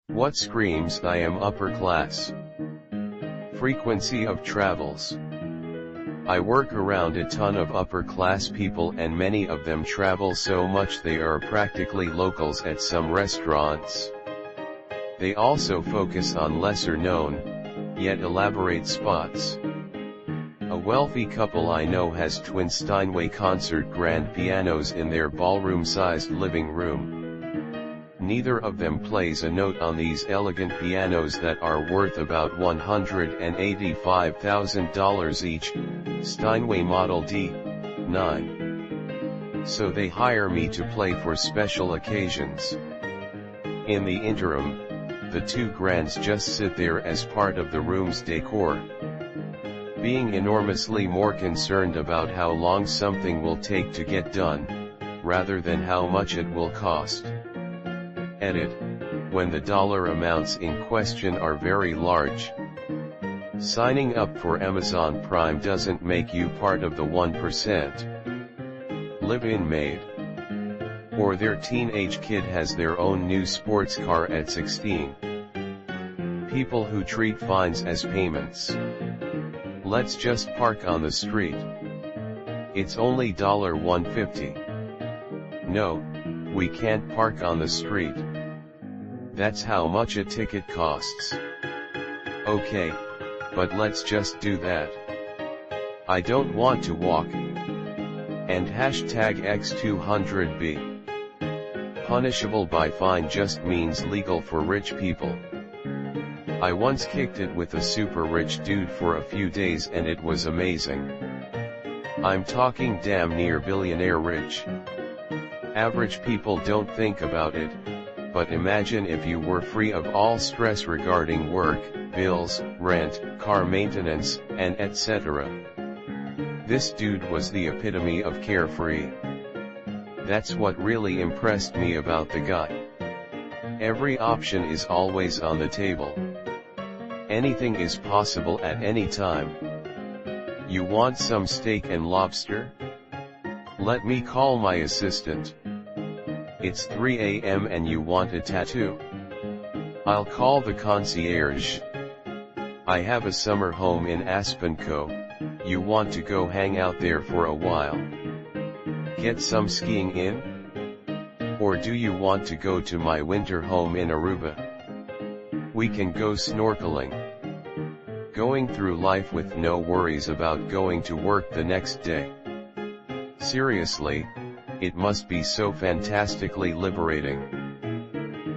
What screams I am upper class? Frequency of travels. I work around a ton of upper class people, and many of them travel so much they are practically locals at some restaurants. They also focus on lesser known, yet elaborate spots. A wealthy couple I know has twin Steinway concert grand pianos in their ballroom-sized living room. Neither of them plays a note on these elegant pianos that are worth about $185,000 each, Steinway Model D9. So they hire me to play for special occasions. In the interim, the two grands just sit there as part of the room's decor, being enormously more concerned about how long something will take to get done, rather than how much it will cost. Edit, when the dollar amounts in question are very large. Signing up for Amazon Prime doesn't make you part of the 1%. Live-in maid. Or their teenage kid has their own new sports car at 16. People who treat fines as payments. Let's just park on the street. It's only $1.50. No, we can't park on the street. That's how much a ticket costs. Okay, but let's just do that. I don't want to walk. And #X200B. Punishable by fine just means legal for rich people. I once kicked it with a super rich dude for a few days and it was amazing. I'm talking damn near billionaire rich. Average people don't think about it, but imagine if you were free of all stress regarding work, bills, rent, car maintenance, and etc. This dude was the epitome of carefree. That's what really impressed me about the guy. Every option is always on the table. Anything is possible at any time. You want some steak and lobster? Let me call my assistant. It's 3 a.m. and you want a tattoo? I'll call the concierge. I have a summer home in Aspen Cove. You want to go hang out there for a while? Get some skiing in? Or do you want to go to my winter home in Aruba? We can go snorkeling. Going through life with no worries about going to work the next day. Seriously, it must be so fantastically liberating.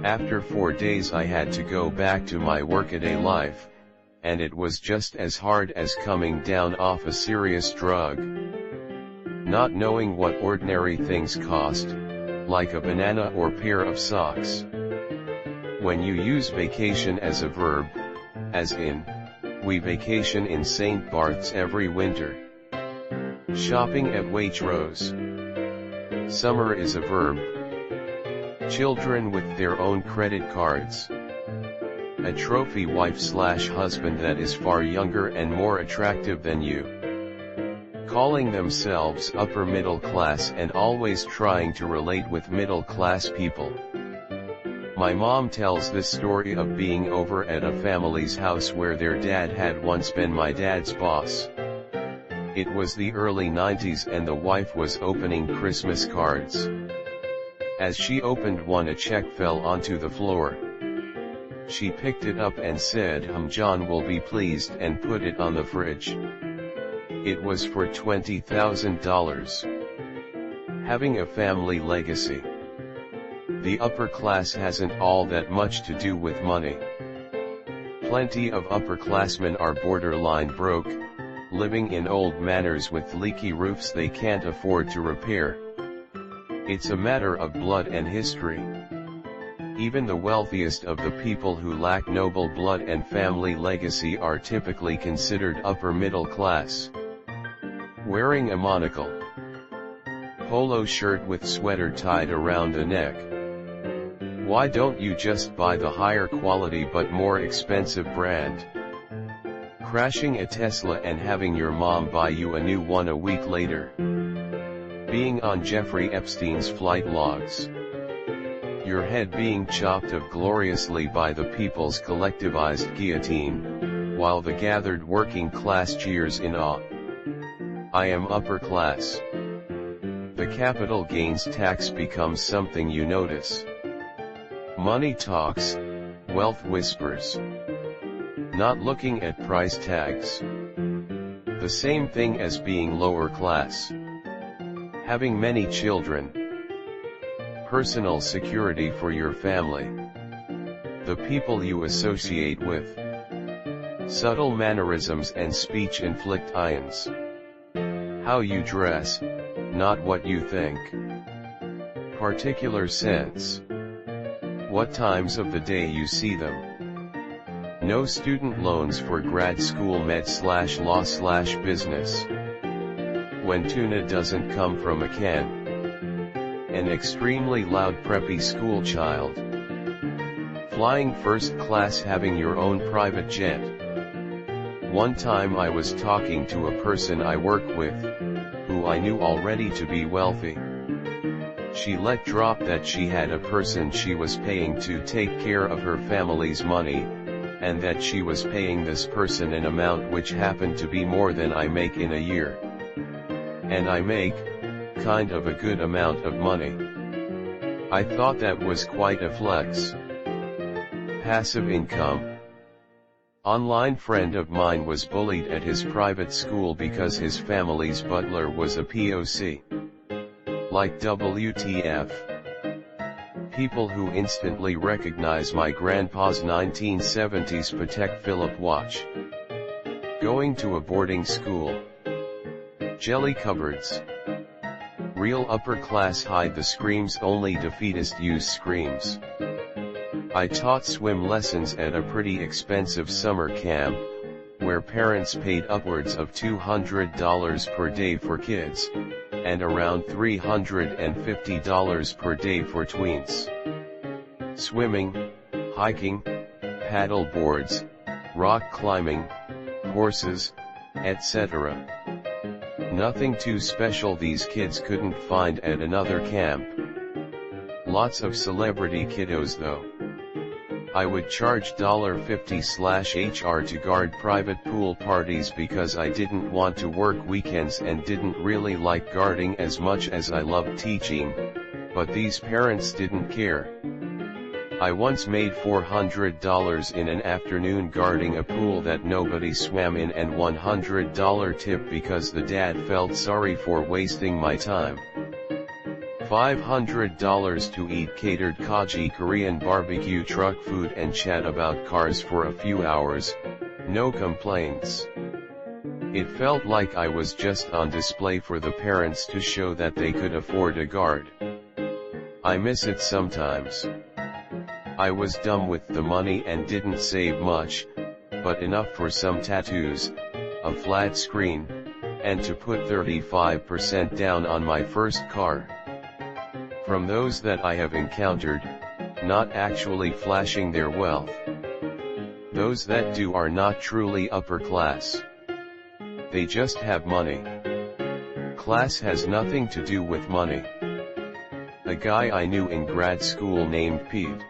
After 4 days I had to go back to my workaday life, and it was just as hard as coming down off a serious drug. Not knowing what ordinary things cost, like a banana or pair of socks. When you use vacation as a verb, as in, we vacation in St. Barth's every winter. Shopping at Waitrose. Summer is a verb. Children with their own credit cards. A trophy wife/husband that is far younger and more attractive than you. Calling themselves upper middle class and always trying to relate with middle class people. My mom tells this story of being over at a family's house where their dad had once been my dad's boss. It was the early 90s and the wife was opening Christmas cards. As she opened one, a check fell onto the floor. She picked it up and said, John will be pleased, and put it on the fridge. It was for $20,000. Having a family legacy. The upper class hasn't all that much to do with money. Plenty of upperclassmen are borderline broke, living in old manors with leaky roofs they can't afford to repair. It's a matter of blood and history. Even the wealthiest of the people who lack noble blood and family legacy are typically considered upper middle class. Wearing a monocle. Polo shirt with sweater tied around the neck. Why don't you just buy the higher quality but more expensive brand? Crashing a Tesla and having your mom buy you a new one a week later. Being on Jeffrey Epstein's flight logs. Your head being chopped up gloriously by the people's collectivized guillotine, while the gathered working class cheers in awe. I am upper class. The capital gains tax becomes something you notice. Money talks, wealth whispers. Not looking at price tags. The same thing as being lower class. Having many children. Personal security for your family. The people you associate with. Subtle mannerisms and speech inflict ions. How you dress, not what you think. Particular sense. What times of the day you see them. No student loans for grad school med/law/business. When tuna doesn't come from a can. An extremely loud preppy school child. Flying first class, having your own private jet. One time I was talking to a person I work with, who I knew already to be wealthy. She let drop that she had a person she was paying to take care of her family's money, and that she was paying this person an amount which happened to be more than I make in a year. And I make, kind of a good amount of money. I thought that was quite a flex. Passive income. Online friend of mine was bullied at his private school because his family's butler was a POC. Like WTF. People who instantly recognize my grandpa's 1970s Patek Philippe watch. Going to a boarding school. Jelly cupboards. Real upper class hide the screams, only defeatist use screams. I taught swim lessons at a pretty expensive summer camp, where parents paid upwards of $200 per day for kids, and around $350 per day for tweens. Swimming, hiking, paddle boards, rock climbing, horses, etc. Nothing too special these kids couldn't find at another camp. Lots of celebrity kiddos though. I would charge $50/HR to guard private pool parties because I didn't want to work weekends and didn't really like guarding as much as I loved teaching, but these parents didn't care. I once made $400 in an afternoon guarding a pool that nobody swam in, and $100 tip because the dad felt sorry for wasting my time. $500 to eat catered Kaji Korean barbecue truck food and chat about cars for a few hours, no complaints. It felt like I was just on display for the parents to show that they could afford a guard. I miss it sometimes. I was dumb with the money and didn't save much, but enough for some tattoos, a flat screen, and to put 35% down on my first car. From those that I have encountered, not actually flashing their wealth. Those that do are not truly upper class. They just have money. Class has nothing to do with money. A guy I knew in grad school named Pete.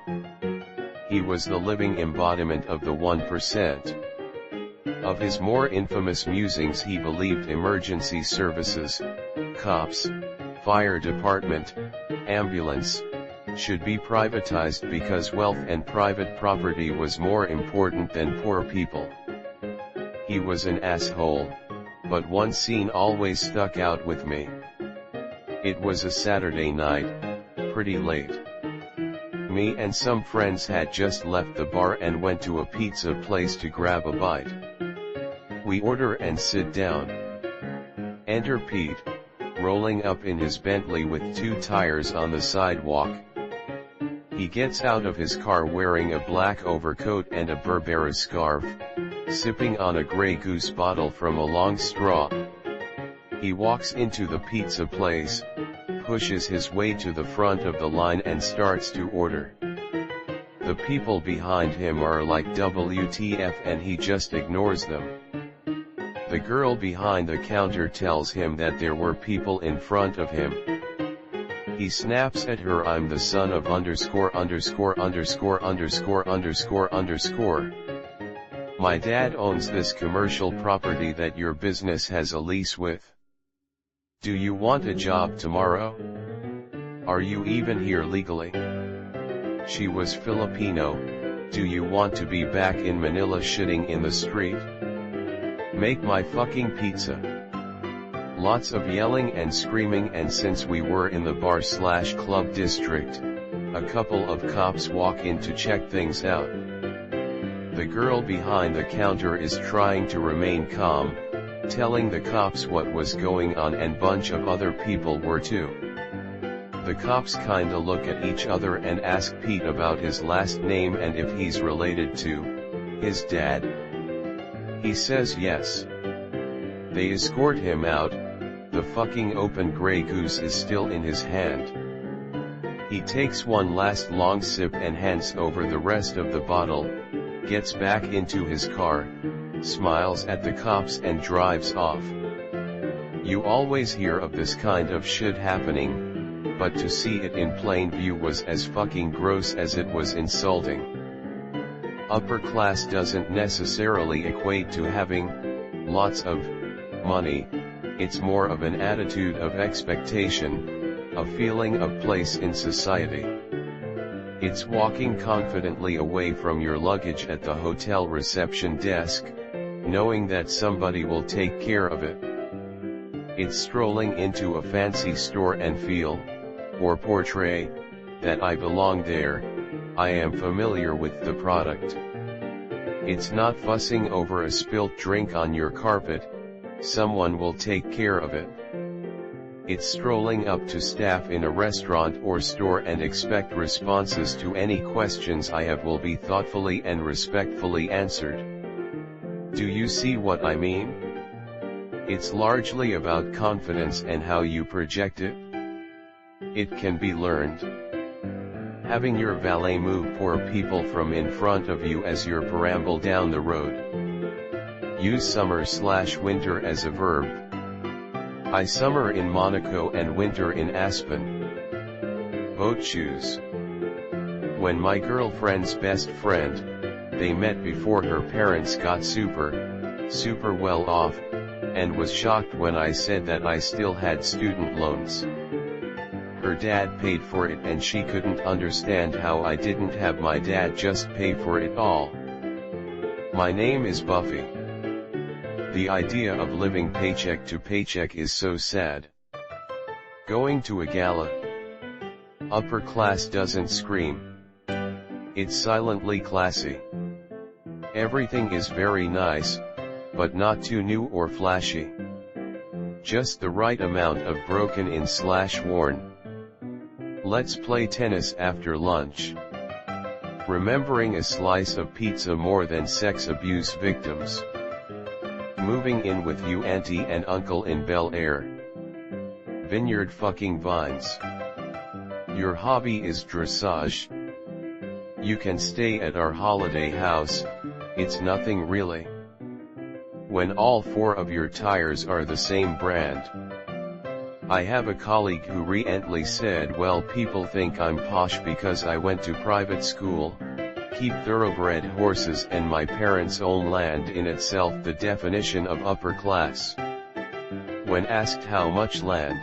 He was the living embodiment of the 1%. Of his more infamous musings, he believed emergency services, cops, fire department, ambulance, should be privatized because wealth and private property was more important than poor people. He was an asshole, but one scene always stuck out with me. It was a Saturday night, pretty late. Me and some friends had just left the bar and went to a pizza place to grab a bite. We order and sit down. Enter Pete, rolling up in his Bentley with 2 tires on the sidewalk. He gets out of his car wearing a black overcoat and a Berbera scarf, sipping on a Grey Goose bottle from a long straw. He walks into the pizza place, pushes his way to the front of the line and starts to order. The people behind him are like WTF and he just ignores them. The girl behind the counter tells him that there were people in front of him. He snaps at her, I'm the son of underscore underscore underscore underscore underscore underscore. My dad owns this commercial property that your business has a lease with. Do you want a job tomorrow? Are you even here legally? She was Filipino. Do you want to be back in Manila shitting in the street? Make my fucking pizza. Lots of yelling and screaming, and since we were in the bar/club district, a couple of cops walk in to check things out. The girl behind the counter is trying to remain calm, telling the cops what was going on, and bunch of other people were too. The cops kinda look at each other and ask Pete about his last name and if he's related to his dad. He says yes. They escort him out. The fucking open Grey Goose is still in his hand. He takes one last long sip and hands over the rest of the bottle, gets back into his car, smiles at the cops and drives off. You always hear of this kind of shit happening, but to see it in plain view was as fucking gross as it was insulting. Upper class doesn't necessarily equate to having lots of money. It's more of an attitude of expectation, a feeling of place in society. It's walking confidently away from your luggage at the hotel reception desk, knowing that somebody will take care of it. It's strolling into a fancy store and feel, or portray, that I belong there, I am familiar with the product. It's not fussing over a spilt drink on your carpet, someone will take care of it. It's strolling up to staff in a restaurant or store and expect responses to any questions I have will be thoughtfully and respectfully answered. Do you see what I mean? It's largely about confidence and how you project it. It can be learned. Having your valet move poor people from in front of you as you perambule down the road. Use summer/winter as a verb. I summer in Monaco and winter in Aspen. Boat shoes. When my girlfriend's best friend, they met before her parents got super well off, and was shocked when I said that I still had student loans. Her dad paid for it and she couldn't understand how I didn't have my dad just pay for it all. My name is Buffy. The idea of living paycheck to paycheck is so sad. Going to a gala. Upper class doesn't scream. It's silently classy. Everything is very nice, but not too new or flashy. Just the right amount of broken in/worn. Let's play tennis after lunch. Remembering a slice of pizza more than sex abuse victims. Moving in with you auntie and uncle in Bel Air. Vineyard fucking vines. Your hobby is dressage. You can stay at our holiday house, it's nothing really. When all four of your tires are the same brand. I have a colleague who recently said, well, people think I'm posh because I went to private school, keep thoroughbred horses and my parents own land, in itself the definition of upper class. When asked how much land,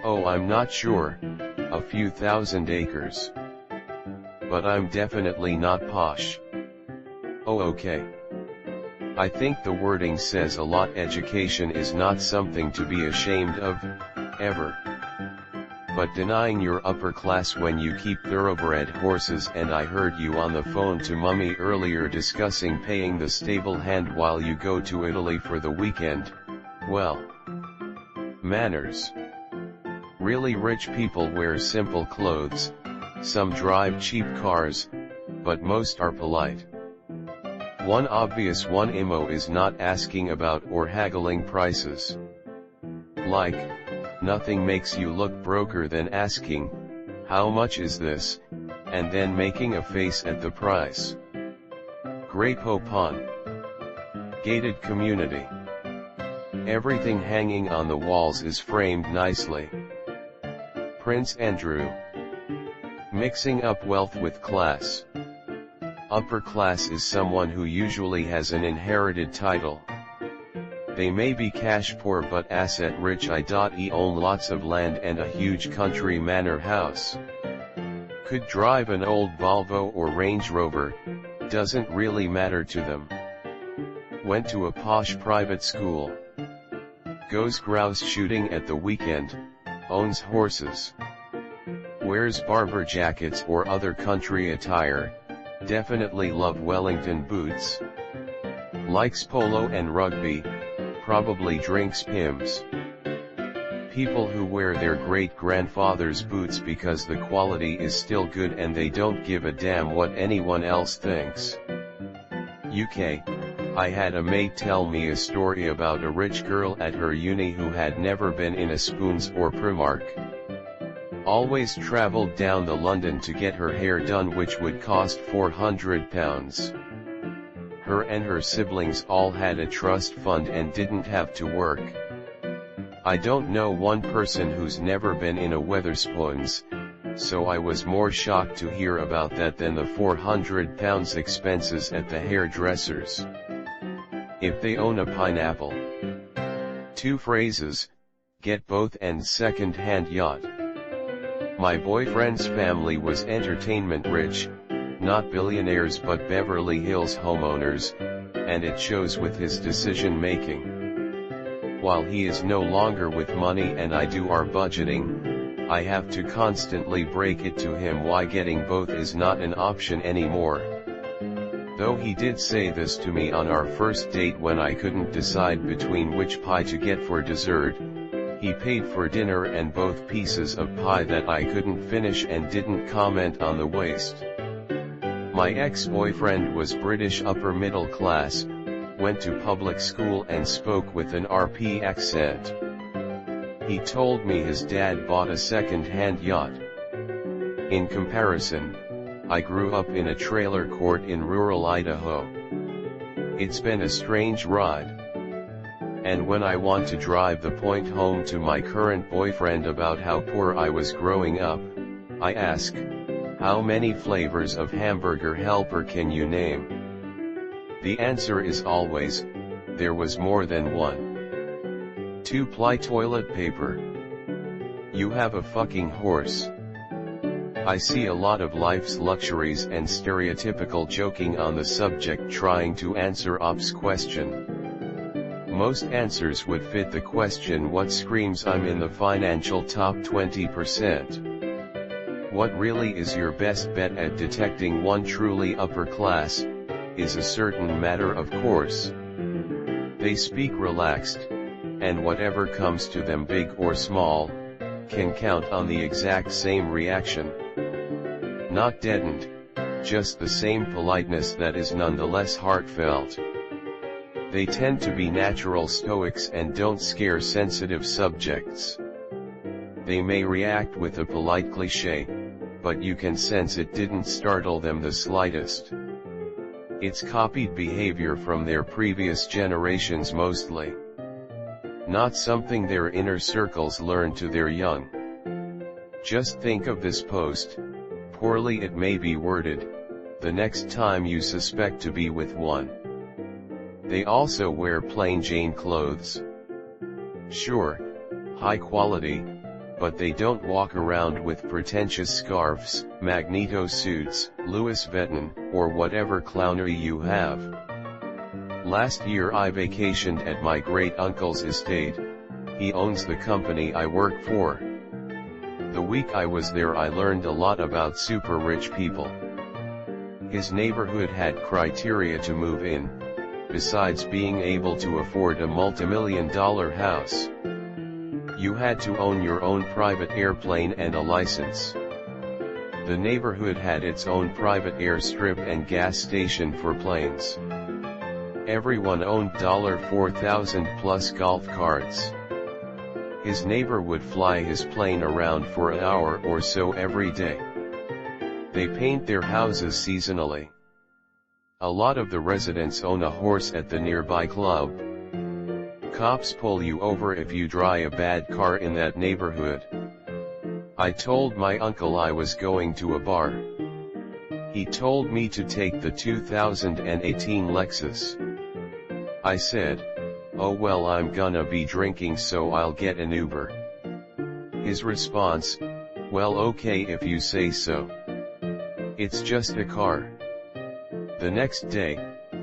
oh, I'm not sure, a few thousand acres. But I'm definitely not posh. Oh, okay. I think the wording says a lot. Education is not something to be ashamed of, ever. But denying you're upper class when you keep thoroughbred horses, and I heard you on the phone to mummy earlier discussing paying the stable hand while you go to Italy for the weekend, well. Manners. Really rich people wear simple clothes, some drive cheap cars, but most are polite. One obvious one imo is not asking about or haggling prices. Like, nothing makes you look broker than asking, how much is this, and then making a face at the price. Grey Poupon. Gated community. Everything hanging on the walls is framed nicely. Prince Andrew. Mixing up wealth with class. Upper class is someone who usually has an inherited title. They may be cash poor but asset rich, i.e. own lots of land and a huge country manor house. Could drive an old Volvo or Range Rover, doesn't really matter to them. Went to a posh private school. Goes grouse shooting at the weekend, owns horses. Wears barber jackets or other country attire, definitely love Wellington boots. Likes polo and rugby, probably drinks Pimm's. People who wear their great-grandfather's boots because the quality is still good and they don't give a damn what anyone else thinks. UK. I had a mate tell me a story about a rich girl at her uni who had never been in a Spoons or Primark. Always travelled down to London to get her hair done, which would cost £400. Her and her siblings all had a trust fund and didn't have to work. I don't know one person who's never been in a Wetherspoons, so I was more shocked to hear about that than the £400 expenses at the hairdressers. If they own a pineapple. 2 phrases, get both and second-hand yacht. My boyfriend's family was entertainment rich, not billionaires but Beverly Hills homeowners, and it shows with his decision making. While he is no longer with money and I do our budgeting, I have to constantly break it to him why getting both is not an option anymore. Though he did say this to me on our first date when I couldn't decide between which pie to get for dessert. He paid for dinner and both pieces of pie that I couldn't finish and didn't comment on the waste. My ex-boyfriend was British upper middle class, went to public school and spoke with an RP accent. He told me his dad bought a second-hand yacht. In comparison, I grew up in a trailer court in rural Idaho. It's been a strange ride. And when I want to drive the point home to my current boyfriend about how poor I was growing up, I ask, how many flavors of hamburger helper can you name? The answer is always, there was more than one. 2-ply toilet paper. You have a fucking horse. I see a lot of life's luxuries and stereotypical joking on the subject trying to answer Op's question. Most answers would fit the question what screams I'm in the financial top 20%. What really is your best bet at detecting one truly upper class, is a certain matter of course. They speak relaxed, and whatever comes to them big or small, can count on the exact same reaction. Not deadened, just the same politeness that is nonetheless heartfelt. They tend to be natural stoics and don't scare sensitive subjects. They may react with a polite cliché, but you can sense it didn't startle them the slightest. It's copied behavior from their previous generations mostly. Not something their inner circles learn to their young. Just think of this post, poorly it may be worded, the next time you suspect to be with one. They also wear plain Jane clothes. Sure, high quality, but they don't walk around with pretentious scarves, Magneto suits, Louis Vuitton, or whatever clownery you have. Last year I vacationed at my great-uncle's estate. He owns the company I work for. The week I was there I learned a lot about super rich people. His neighborhood had criteria to move in, besides being able to afford a multi-million-dollar house. You had to own your own private airplane and a license. The neighborhood had its own private airstrip and gas station for planes. Everyone owned $4,000 plus golf carts. His neighbor would fly his plane around for an hour or so every day. They paint their houses seasonally. A lot of the residents own a horse at the nearby club. Cops pull you over if you drive a bad car in that neighborhood. I told my uncle I was going to a bar. He told me to take the 2018 Lexus. I said, "Oh well, I'm gonna be drinking, so I'll get an Uber." His response, "Well, okay if you say so. It's just a car." The next day,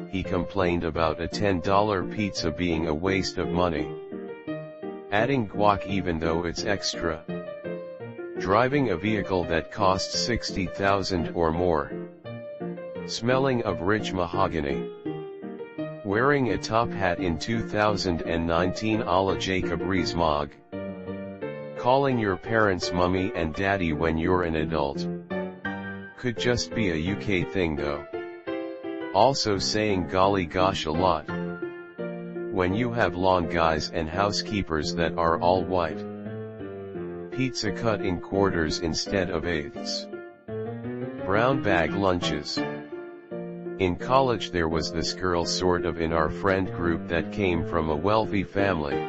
he complained about a $10 pizza being a waste of money. Adding guac even though it's extra. Driving a vehicle that costs $60,000 or more. Smelling of rich mahogany. Wearing a top hat in 2019 a la Jacob Rees-Mogg. Calling your parents mummy and daddy when you're an adult. Could just be a UK thing though. Also saying golly gosh a lot. When you have long guys and housekeepers that are all white. Pizza cut in quarters instead of eighths. Brown bag lunches. In college there was this girl sort of in our friend group that came from a wealthy family.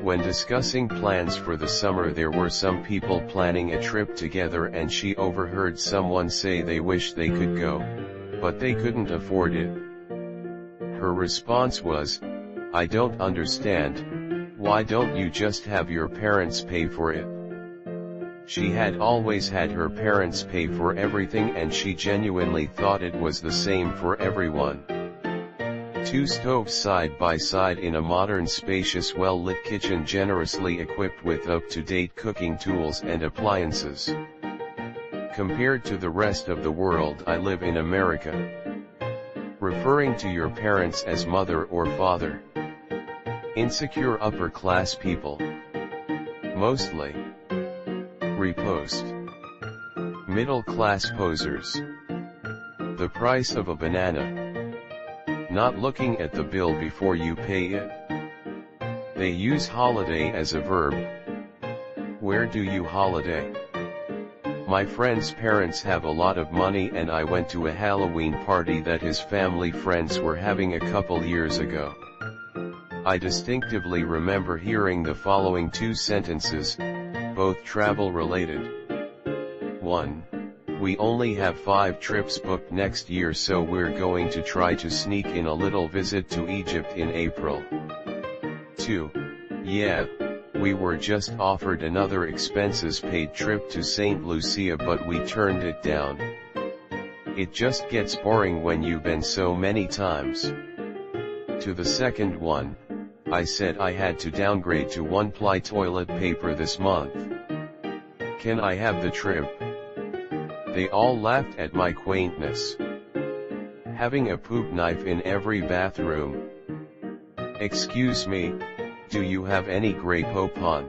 When discussing plans for the summer, there were some people planning a trip together, and she overheard someone say they wish they could go, but they couldn't afford it. Her response was, "I don't understand. Why don't you just have your parents pay for it?" She had always had her parents pay for everything, and she genuinely thought it was the same for everyone. Two stoves side by side in a modern, spacious, well-lit kitchen generously equipped with up-to-date cooking tools and appliances. Compared to the rest of the world, I live in America. Referring to your parents as mother or father. Insecure upper-class people. Mostly. Repost. Middle-class posers. The price of a banana. Not looking at the bill before you pay it. They use holiday as a verb. Where do you holiday? My friend's parents have a lot of money, and I went to a Halloween party that his family friends were having a couple years ago. I distinctively remember hearing the following two sentences, both travel related. 1. We only have 5 trips booked next year, so we're going to try to sneak in a little visit to Egypt in April. 2. Yeah, we were just offered another expenses paid trip to St. Lucia, but we turned it down. It just gets boring when you've been so many times. To the second one, I said I had to downgrade to 1-ply toilet paper this month. Can I have the trip? They all laughed at my quaintness. Having a poop knife in every bathroom. Excuse me, do you have any Grey Poupon?